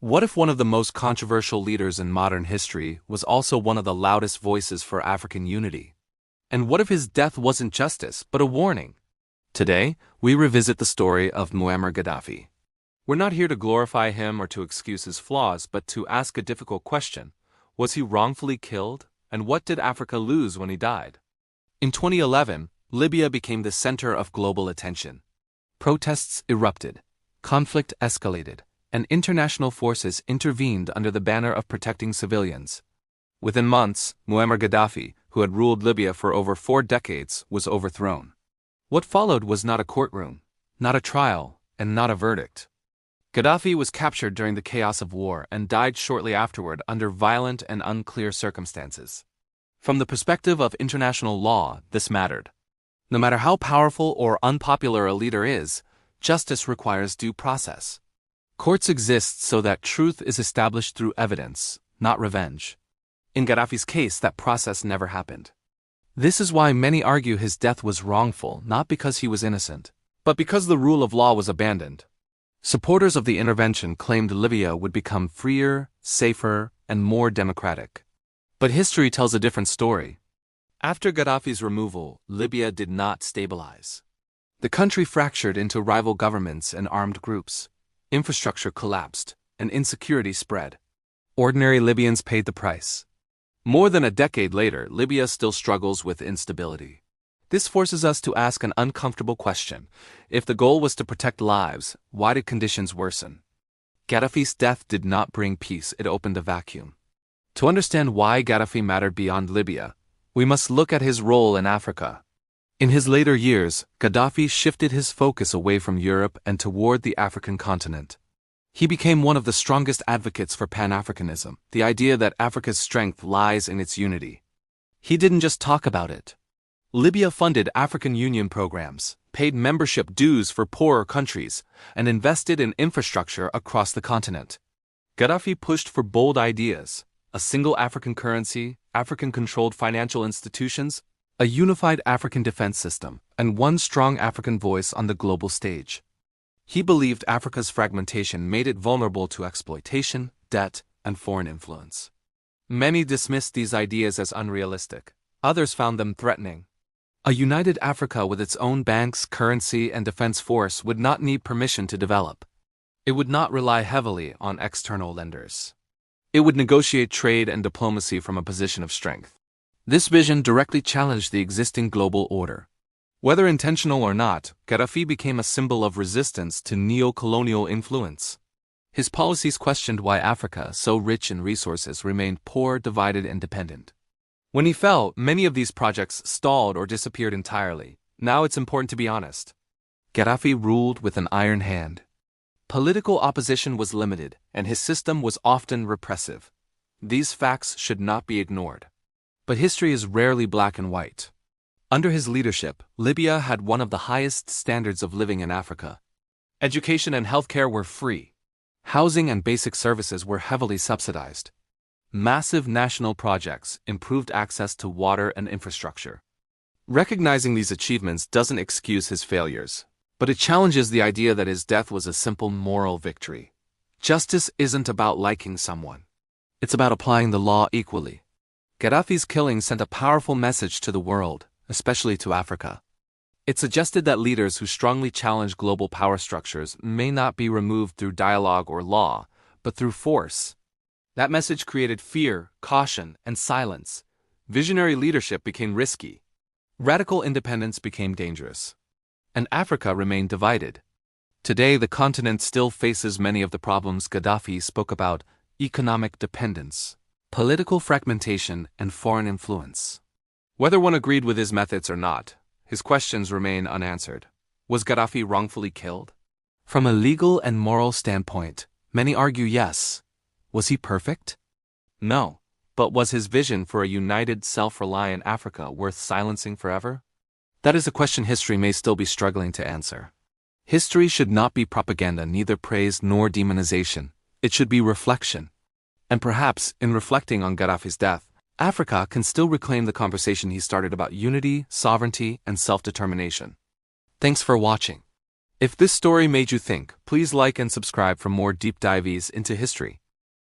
What if one of the most controversial leaders in modern history was also one of the loudest voices for African unity? And what if his death wasn't justice, but a warning? Today, we revisit the story of Muammar Gaddafi. We're not here to glorify him or to excuse his flaws, but to ask a difficult question. Was he wrongfully killed? And what did Africa lose when he died? In 2011, Libya became the center of global attention. Protests erupted, conflict escalated, and international forces intervened under the banner of protecting civilians. Within months, Muammar Gaddafi, who had ruled Libya for over 4 decades, was overthrown. What followed was not a courtroom, not a trial, and not a verdict. Gaddafi was captured during the chaos of war and died shortly afterward under violent and unclear circumstances. From the perspective of international law, this mattered. No matter how powerful or unpopular a leader is, justice requires due process. Courts exist so that truth is established through evidence, not revenge. In Gaddafi's case, that process never happened. This is why many argue his death was wrongful, not because he was innocent, but because the rule of law was abandoned. Supporters of the intervention claimed Libya would become freer, safer, and more democratic. But history tells a different story. After Gaddafi's removal, Libya did not stabilize. The country fractured into rival governments and armed groups. Infrastructure collapsed, and insecurity spread. Ordinary Libyans paid the price. More than a decade later, Libya still struggles with instability. This forces us to ask an uncomfortable question. If the goal was to protect lives, why did conditions worsen? Gaddafi's death did not bring peace, it opened a vacuum. To understand why Gaddafi mattered beyond Libya, we must look at his role in Africa. In his later years, Gaddafi shifted his focus away from Europe and toward the African continent. He became one of the strongest advocates for Pan-Africanism, the idea that Africa's strength lies in its unity. He didn't just talk about it. Libya funded African Union programs, paid membership dues for poorer countries, and invested in infrastructure across the continent. Gaddafi pushed for bold ideas: a single African currency, African-controlled financial institutions, a unified African defense system, and one strong African voice on the global stage. He believed Africa's fragmentation made it vulnerable to exploitation, debt, and foreign influence. Many dismissed these ideas as unrealistic. Others found them threatening. A united Africa with its own banks, currency, and defense force would not need permission to develop. It would not rely heavily on external lenders. It would negotiate trade and diplomacy from a position of strength. This vision directly challenged the existing global order. Whether intentional or not, Gaddafi became a symbol of resistance to neo-colonial influence. His policies questioned why Africa, so rich in resources, remained poor, divided, and dependent. When he fell, many of these projects stalled or disappeared entirely. Now it's important to be honest. Gaddafi ruled with an iron hand. Political opposition was limited, and his system was often repressive. These facts should not be ignored. But history is rarely black and white. Under his leadership, Libya had one of the highest standards of living in Africa. Education and healthcare were free. Housing and basic services were heavily subsidized. Massive national projects improved access to water and infrastructure. Recognizing these achievements doesn't excuse his failures, but it challenges the idea that his death was a simple moral victory. Justice isn't about liking someone. It's about applying the law equally. Gaddafi's killing sent a powerful message to the world, especially to Africa. It suggested that leaders who strongly challenge global power structures may not be removed through dialogue or law, but through force. That message created fear, caution, and silence. Visionary leadership became risky. Radical independence became dangerous. And Africa remained divided. Today, the continent still faces many of the problems Gaddafi spoke about: economic dependence, political fragmentation, and foreign influence. Whether one agreed with his methods or not, his questions remain unanswered. Was Gaddafi wrongfully killed? From a legal and moral standpoint, many argue yes. Was he perfect? No. But was his vision for a united, self-reliant Africa worth silencing forever? That is a question history may still be struggling to answer. History should not be propaganda, neither praise nor demonization. It should be reflection. And perhaps, in reflecting on Gaddafi's death, Africa can still reclaim the conversation he started about unity, sovereignty, and self-determination. Thanks for watching. If this story made you think, please like and subscribe for more deep dives into history.